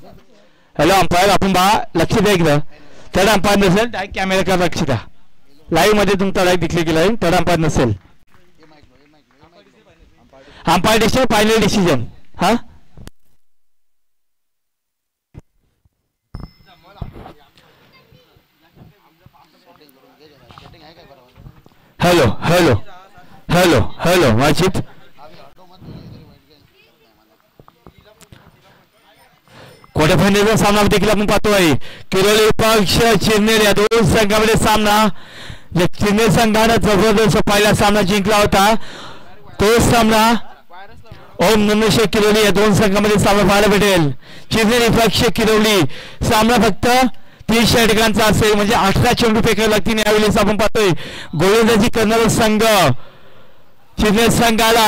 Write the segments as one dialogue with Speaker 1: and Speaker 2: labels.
Speaker 1: Hello umpire, आपण बा लक्ष द्या एकदा. थर्ड अंपायर नसेल डायरेक्ट कॅमेराकडे लक्ष द्या. लाईव्ह मध्ये तुमचा लाईव्ह दिसले की लाईव्ह थर्ड अंपायर नसेल. Umpire decision final decision. हा हॅलो हॅलो हॅलो हॅलो वाचित. क्वार्टर फायनलचा सामना देखील आपण पाहतोय. किरोली पक्ष चिरनेर या दोन संघामध्ये सामना. चिरनेर संघानं जबरदस्त पहिला सामना जिंकला होता. तो सामना ओम नमेश किरोली या दोन संघामध्ये सामना पाहायला भेटेल. चिरनेर पक्ष किरोली सामना फक्त 30 षटकांचा असेल, म्हणजे 18 चेंडू फेकावे लागतील. यावेळेस आपण पाहतोय गोलंदाजी करणारा संघ चिरनेर संघाला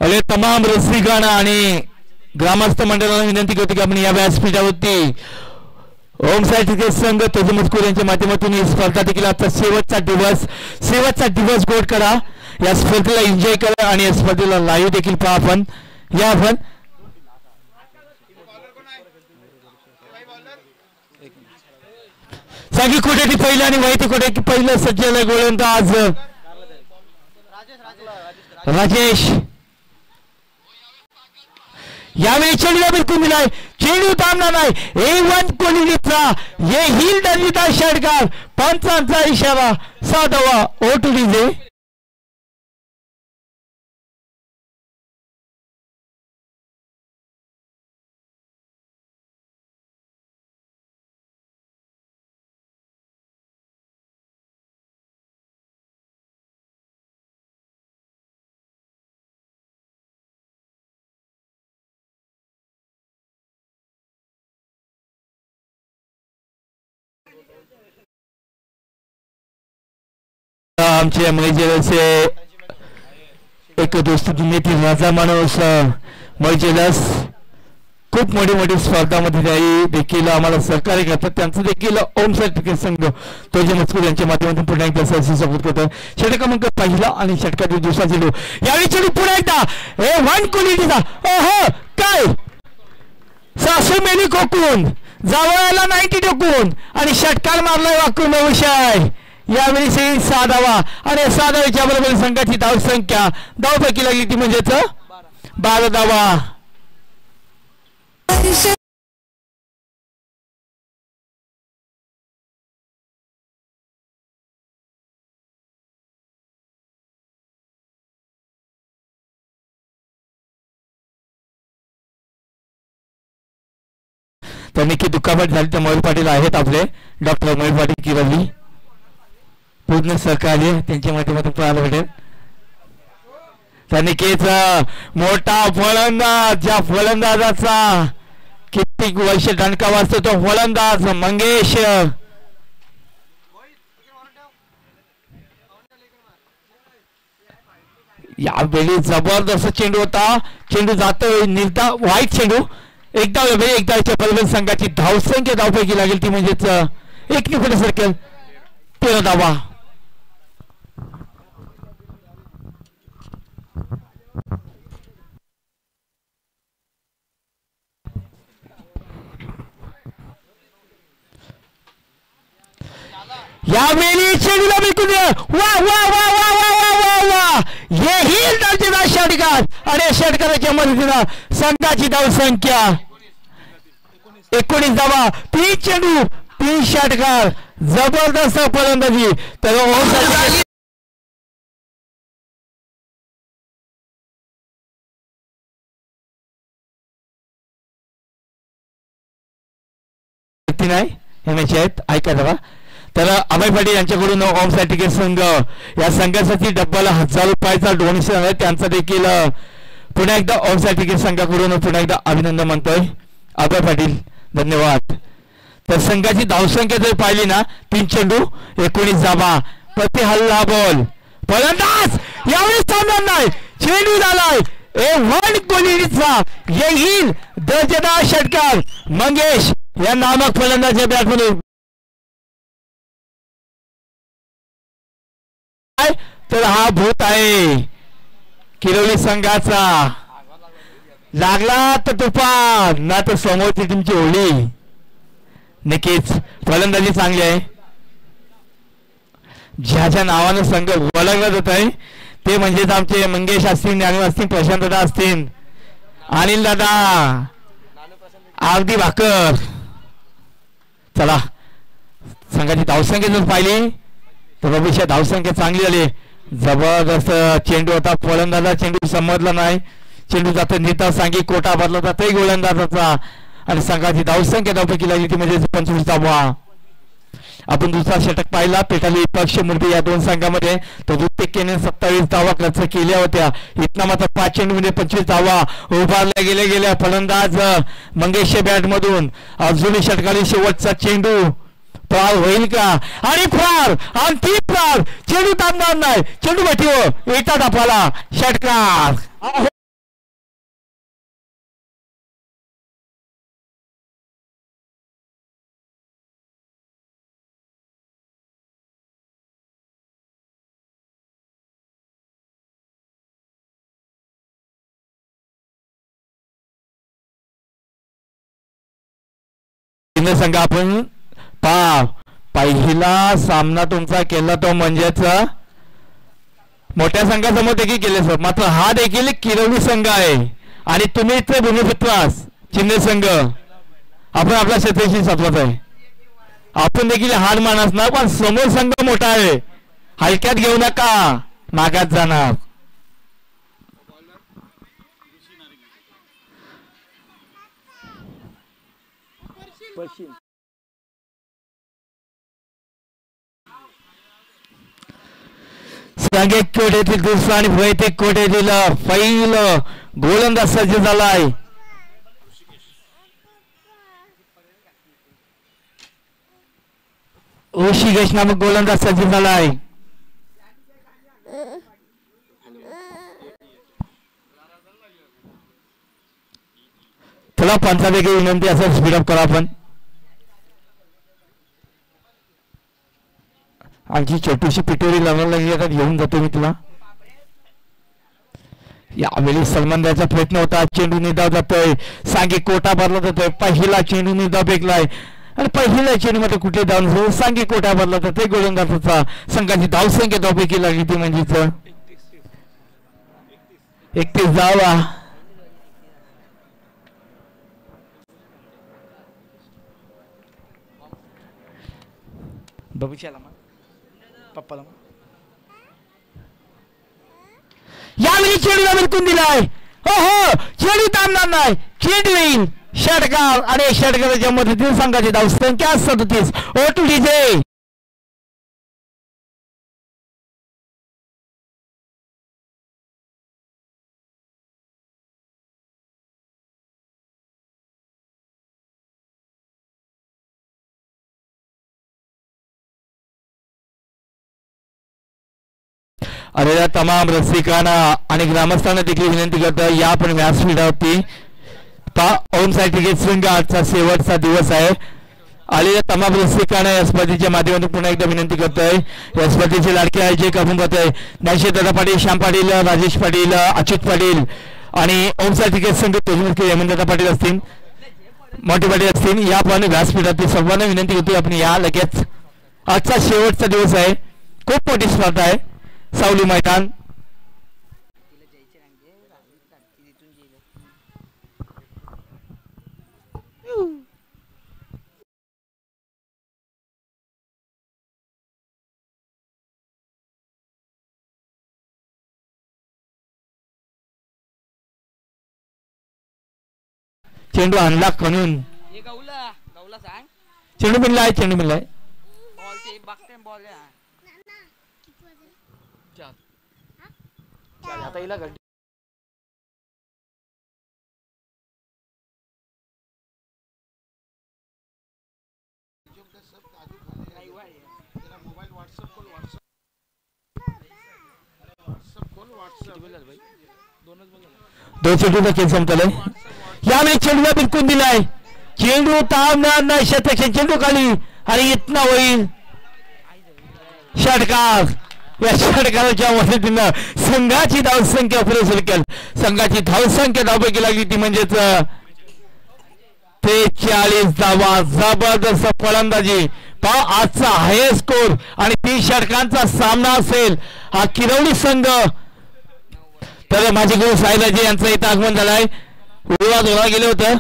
Speaker 1: अरे तमाम रसिकांना आणि ग्रामस्थ मंडळाला विनंती करतो की आपण या व्यासपीठावरती ओम साई क्रिकेट संघ तेज मजकूर यांच्या माध्यमातून ही स्पर्धा देखील आता शेवटचा दिवस गोड करा. या स्पर्धेला एन्जॉय करा आणि या स्पर्धेला लाईव्ह देखील पहा. आपण या आपण सांगी कोट्याची पहिला आणि माहिती कोट्याची पहिलं सज्जल गोलंदाज राजेश. यावेळी चेंडूला बिलकुल मिळाय. चेंडू थांबणार नाही. A1 क्वालिटीचा हे हिल दर्जेदार षटकार. पंचांचा इशारा. 7वा ओटुडीजे. आमचे मैजेलचे एक दोस्ती दुनियेतील राजा माणूस मैजेलस खूप मोठी स्पर्धामध्ये देखील आम्हाला सहकार्य करतात. त्यांचं देखील ओम साई क्रिकेट संघ तेज मजकूर यांच्या माध्यमातून पुन्हा एकदा सहर्ष स्वागत करतो. षटक क्रमांक पहिला आणि षटकातील दुसरा चेंडू. यावेळी चेंडू पुन्हा एकदा A1 क्वालिटीचा. ओहो काय सासू मेली कोकून जावयाला 90 टोकून आणि षटकार मारलाय वाकून विषय. यावेळी 6 धावा आणि 6 धावेच्या बरोबर संघाची धावसंख्या धावपैकी लागली ती म्हणजेच 12 धावा. तर नक्की दुखापत झाली तर मयूर पाटील आहेत आपले डॉक्टर मयूर पाटील किरवली पूर्ण सहकार्य त्यांच्या माध्यमातून पाहायला भेटेल. तर नक्कीच मोठा फलंदाज, ज्या फलंदाजाचा कित्येक वर्ष दणका वाजतो तो फलंदाज मंगेश. यावेळी जबरदस्त चेंडू होता. चेंडू जातोय निर्धा वाईट चेंडू. एकदा बरोबर संघाची धावसंख्या धावपैकी लागेल ती म्हणजेच 1 निफट सर्कल 13 धावा. यावेळी चेंडूला बिलकुल वा वा वा वा वा वा वा वा हे हिल दर्जेदार षटकार आणि षटकाराच्या मदतीनं संघाची धावसंख्या 19 धावा. 3 चेंडू 3 षटकार. जबरदस्त फलंदाजी. तर नाही हे मॅच आहेत ऐका जरा. तर अभय पाटील यांच्याकडून ओम साई क्रिकेट संघ या संघासाठी डब्बाला 1000 रुपयाचा डोनेशन आहे. त्यांचा देखील पुन्हा एकदा ओम साई क्रिकेट संघाकडून पुन्हा एकदा अभिनंदन मानतोय अभय पाटील. धन्यवाद. तर संघाची धावसंख्या जर पाहिली ना 3 चेंडू 19 धावा. प्रति हल्ला बॉल. फलंदाज यावेळी थांबणार नाही. चेंडू झालाय A1 क्वालिटीचा येईल दर्जेदार षटकार मंगेश या नामक फलंदाज बॅटमधून तर हा भूत आहे किरोली संघाचा. लागला तर तुफान ना तर समोरची टीमची होळी. नक्कीच फलंदाजी चांगली आहे. ज्याच्या नावानं संघ ओळखला जात आहे ते म्हणजेच आमचे मंगेश असतील, ज्ञानू असतील, प्रशांत दादा असतील, अनिल दादा, अगदी भाकर. चला संघाची धावसंख्या जर पाहिली तर भविष्यात धावसंख्या चांगली झाली. जबरदस्त चेंडू होता. फलंदाजा चेंडू समजला नाही. चेंडू जातो नेता सांगी कोटा भरला जातोय गोलंदाजाचा आणि संघाची धावसंख्या धावपैकी लागली ती म्हणजे 25 धावा. आपण दुसरा षटक पाहिला पेटाली पक्ष मूर्ती या दोन संघामध्ये तो दुत्तेकेने 27 धावा खर्च केल्या होत्या. इथना मात्र 5 चेंडू मध्ये 25 धावा उभारल्या गेल्या. फलंदाज मंगेश बॅट मधून अजूनही षटकाली शेवटचा चेंडू पार होईल का आणि फार आणि ती फार चेंडू थांबणार नाही. चेंडू बैठीवर येतात आपल्याला षटकार. संघ आपण पहिला सामना तुमचा केला तो म्हणजेच मोठ्या संघासमोर देखील केले सर. मात्र हा देखील किरोली संघ आहे आणि तुम्ही इथे भूमिपुत्रास चिन्हे संघ आपण आपल्या क्षेत्राशी साधवत आहे. आपण देखील हार मानस ना पण समोर संघ मोठा आहे. हलक्यात घेऊ नका मागात जाणार. सांगेक कोटेतील दुसरा आणि वैतिक कोटेतील पहिल गोलंदाज सज्ज झालाय. ऋषिकेश नामक गोलंदाज सज्ज झालाय. चला पंचापैकी विनंती असं स्पीडअप करा. आपण आमची छोटीशी पिटोरी लावण्याला आता घेऊन जातो मी तुला. यावेळी सलमान द्यायचा प्रयत्न होता. चेंडू निधाव जातोय. सांगी कोटा भरला जातोय. पहिला चेंडू निधाव फेकलाय आणि पहिल्या चेंडू मध्ये कुठे धाव सांगी कोटा भरला जातोय गोलंदाजाचा. संघाची धावसंख्या धावपैकी लागली ती म्हणजेच 31 धावा. भविष्याला पप्पाला यावेळी चेंडूला बिलकून दिलाय. हो हो चेंडू थांबणार नाही. चेंडू येईल षटकार आणि षटकाराच्या मदतीने संघाची धावसंख्या 37. O2 DJ आलेल्या तमाम रसिकांना आणि ग्रामस्थांना देखील विनंती करतो या आपण व्यासपीठावरती ओम साई क्रिकेट संघ आजचा शेवटचा दिवस आहे. आलेल्या तमाम रसिकांना या स्पर्धेच्या माध्यमातून पुन्हा एकदा विनंती करतोय. या स्पर्धेचे लाडके आयोजक आपण करतोय ज्ञानशेठ दादा पाटील, श्याम पाटील, राजेश पाटील, अच्युत पाटील आणि ओम साई क्रिकेट संघ हेमंतदादा पाटील असतील, मोठे पाटील असतील. या आपण व्यासपीठावरती सर्वांना विनंती करतोय आपण या लगेच. आजचा शेवटचा दिवस आहे. खूप मोठी स्पर्धा आहे. सावली मैदान चेंडू आणला कणून चेंडू मिळलाय. चेंडू मिळलाय. आता हिला घंटी दोन चेंडूचा खेळ संपलाय. यावेळी चेंडूला बिलकून दिलाय. चेंडू थांबणार नाही. शतक चेंडू खाली आणि इतना होईल षटकार. या षटकाराच्या मदतीनं संघाची धावसंख्या पुरेसर केल. संघाची धावसंख्या धावपैकी लागली ती म्हणजेच 43 धावा. जबरदस्त फलंदाजी पहा आजचा हायेस्ट स्कोर आणि 30 षटकांचा सामना असेल हा किरवली संघ. तर माझे गुरु साईराजे यांचं इथं आगमन झालंय. उडवा गेलं होतं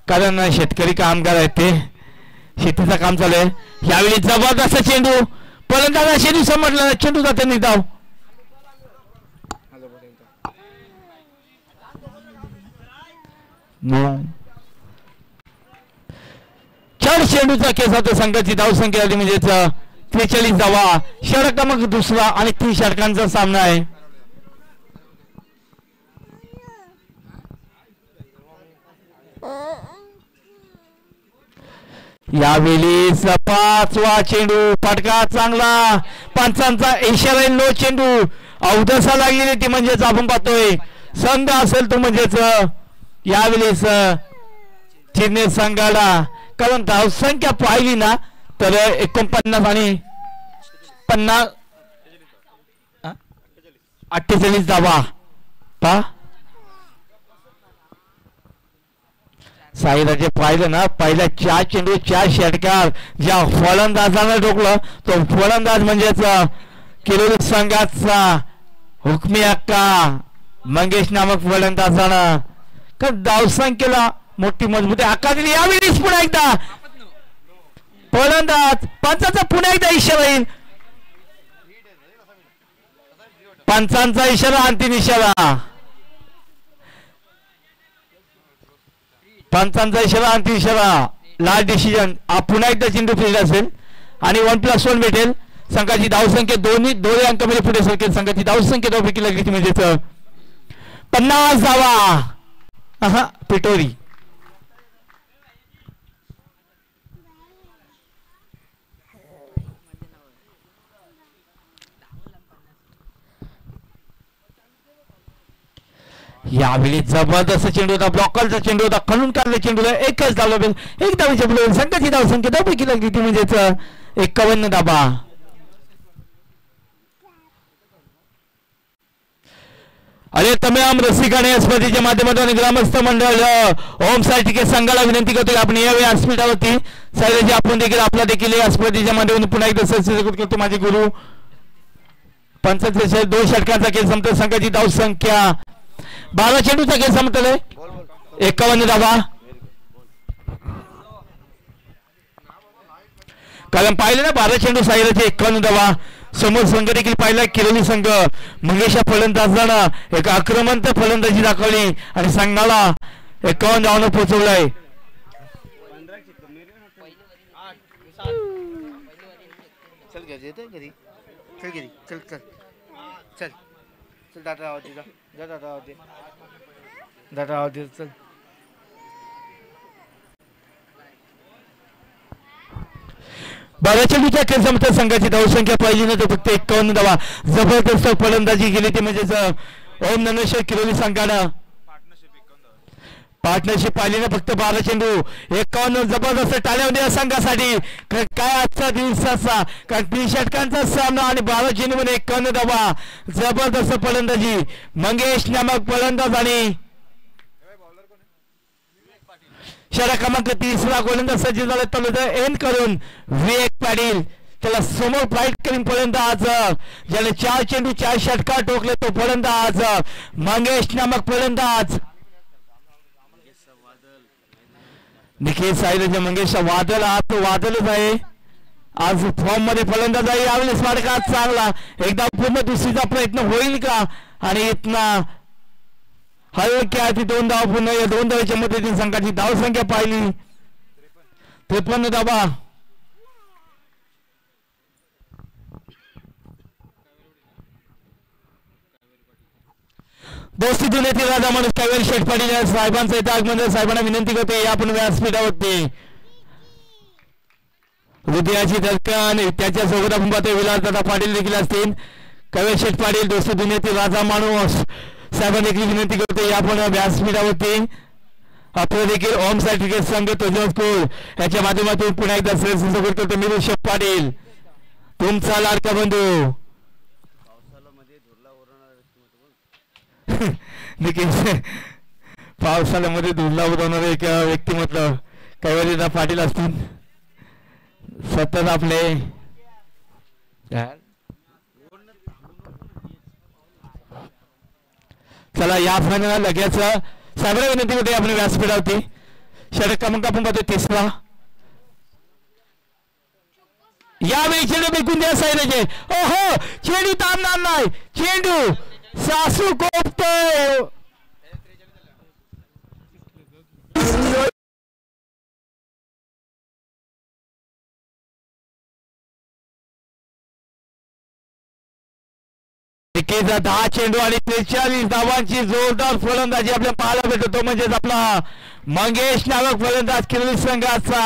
Speaker 1: कारण शेतकरी कामगार आहेत ते शेतीचं काम चालू आहे. यावेळी जबरदस्त चेंडू फलंदाज चेंडू समजला चेंडू जाते नाही धाव. चार चेंडूचा केस होता. संघाची धावसंख्या आली म्हणजेच 43 धावा. षटक क्रमांक दुसरा आणि 30 षटकांचा सामना आहे. यावेळी 5वा चेंडू फटका चांगला. पंचांचा इशारा नो चेंडू अवधसा लागलेली ती म्हणजेच आपण पाहतोय संघ असेल तो म्हणजेच यावेळेस चिन्हे संघाला. कारण धावसंख्या पाहिली ना तर 49 आणि 48 धावा. पा साईराजे पाहिलं ना पहिल्या 4 चेंडू 4 षटकार ज्या फलंदाजानं ठोकलं तो फलंदाज म्हणजेच किरोली संघाचा हुकमी अक्का मंगेश नामक फलंदाजानं का धावसंख्येला मोठी मजबूती आकार दिली. यावेळी पुन्हा एकदा फलंदाज पंचांचा पुन्हा एकदा इशारा येईल. पंचांचा इशारा अंतिम इशारा. पंचांचा इशारा अंतिम इशारा. लास्ट डिसिजन पुन्हा एकदा चेंडू फिरला असेल आणि 1+1 भेटेल. संघाची धावसंख्या दोन्ही अंकामध्ये पुढे सरकेल. संघाची धावसंख्या दोपैकी लागली म्हणजे 50 धावा. पिटोरी यावेळी जबरदस्त चेंडू होता. ब्लॉकरचा चेंडू होता. खणून काढला चेंडूला एकच धाव लागेल. एक धावेच्या पुढे संघाची धावसंख्या दोपैकी लागली ती म्हणजेच 51 धावा. अरे तमाम रसिकाने या स्पर्धेच्या माध्यमातून ग्रामस्थ मंडळ ओम साई टिके संघाला विनंती करतो आपण यावेळी व्यासपीठावरती साईराजे आपण देखील आपला देखील या स्पर्धेच्या माध्यमातून पुन्हा एकदा सहभागी करतो. माझे गुरु 45 2 षटकांचा खेळ संपतो. संघाची धावसंख्या 12 चेंडूचा खेळ संपतोय 51 धावा. कारण पाहिलं ना 12 चेंडू साईराजे 51 धावा. समोर संघ देखील पाहिला किरोली संघ मंगेशा फलंदाजानं एक आक्रमक फलंदाजी दाखवली आणि संघाला 51 धावांना पोहोचवलंय. चल 12 चेंडूच्या खेळ संपता. संघाची धावसंख्या पाहिली ना तर फक्त 51 धावा. जबरदस्त फलंदाजी केली ती म्हणजेच ओम ननेश्वर किरोली संघानं. पार्टनरशिप पाहिली ना फक्त 12 चेंडू 51. जबरदस्त टाळ्या द्या संघासाठी. काय आजचा दिवसाचा कारण 30 षटकांचा सामना आणि 12 चेंडू मध्ये 51 धावा. जबरदस्त फलंदाजी मंगेश नामक फलंदाज आणि षटक क्रमांक 30 गोलंदाज सज्ज झाले. तर एंड करून विवेक पाटील त्याला समोर फाईट करून फलंदाज ज्याने 4 चेंडू 4 षटकार ठोकले तो फलंदाज मंगेश नामक फलंदाज. निखिल साईराजे मंगेश वादळ आज वादळच आहे. आज फॉर्म मध्ये फलंदाज आहे. यावेळेस स्मारकात चांगला एकदा पूर्ण दुसरीचा प्रयत्न होईल का आणि इतना हलक्या ती 2 धावा पुन्हा या 2 धावेच्या मदतीने संघाची धावसंख्या पाहिली 53 धावा. दोस्ती दुनियातील राजा माणूस कावेरी शेठ पाटील साहेबांचं इथे आगमन. साहेबांना विनंती करते या आपण व्यासपीठावरती हृदयाची धडकन त्याच्या सोबत आपण पाहतोय विलासदादा पाटील देखील असतील. कावेरी शेठ पाटील दोस्ती दुनियातील राजा माणूस साहेबांना देखील विनंती करते या आपण व्यासपीठावरती आपलं देखील ओम साई क्रिकेट संघ तोजन स्कूल याच्या माध्यमातून पुन्हा एकदा श्रेष्ठ करतो. मी ऋषभ पाटील तुमचा लाडका बंधू नक्कीच पावसाळ्यामध्ये धुरला उडवणारे एक व्यक्तिमत्व कैवारीदा पाटील असतील. सतत आपले चला या फायनल लगेच साबरा विनंती होते आपण व्यासपीठावरती. षटक क्रमांक आपण पाहतो 3रा. यावेळी चेंडू बिलकुल द्या सायराचे. ओहो चेंडू थांबणार नाही. चेंडू सासू कोपतोय. एकेचा 10 चेंडू आणि 43 धावांची जोरदार फलंदाजी आपल्याला पाहायला भेटतो. म्हणजेच आपला मंगेश नावक फलंदाज किरवली संघाचा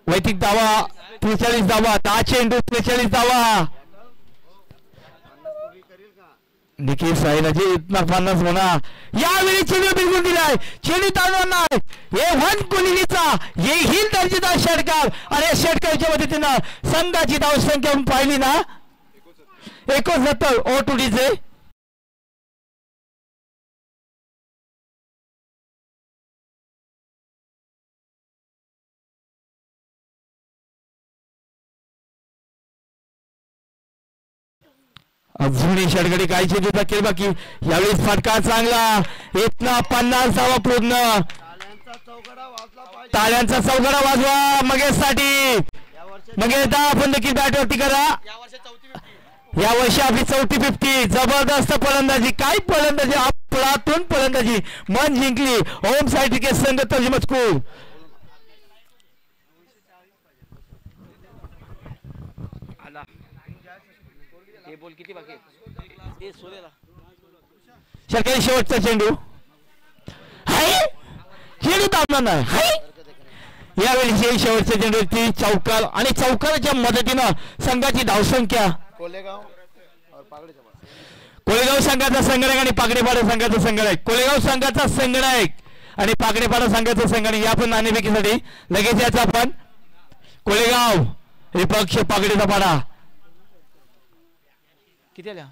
Speaker 1: वैयक्तिक धावा 43 धावा. 10 चेंडू 43 धावा. निखिल साईराजे इतना 50 म्हणा. यावेळी चेंडू बिलकुल दिलाय. चेंडू ताणणार नाही. हे वन कोहलीचा येईल दर्जेदार षटकार आणि षटकाच्या मदतीनं संघाची धावसंख्या आपण पाहिली ना 69 O2Dचे. अजूनही षटगडी काही चेंडू केली बाकी. यावेळी फटका चांगला. इतना 50 धावा पूर्ण. टाळ्यांचा चौघडा वाजवा मगेशसाठी. मगेश दा आपण देखील बॅटवरती करा. या वर्षी आपली 4थी 50. जबरदस्त फलंदाजी. काय फलंदाजी. आपलातून फलंदाजी मन जिंकली. ओम साई क्रिकेट संघ तर्जमा स्कूल. सरकारी शेवटचा चेंडू हाय. चेंडू थांबणार नाही हाय. यावेळी शेवटचा चेंडू ती चौकार आणि चौकाराच्या मदतीनं संघाची धावसंख्या कोळेगाव संघाचा संघनायक आणि पागडेपाडा संघाचा संघनायक. कोळेगाव संघाचा संघनायक आणि पागडेपाडा संघाचा संघनायक या पण नाणेफेकीसाठी लगेच याचा आपण कोळेगाव विपक्ष पागडेचा पाडा किती आल्या.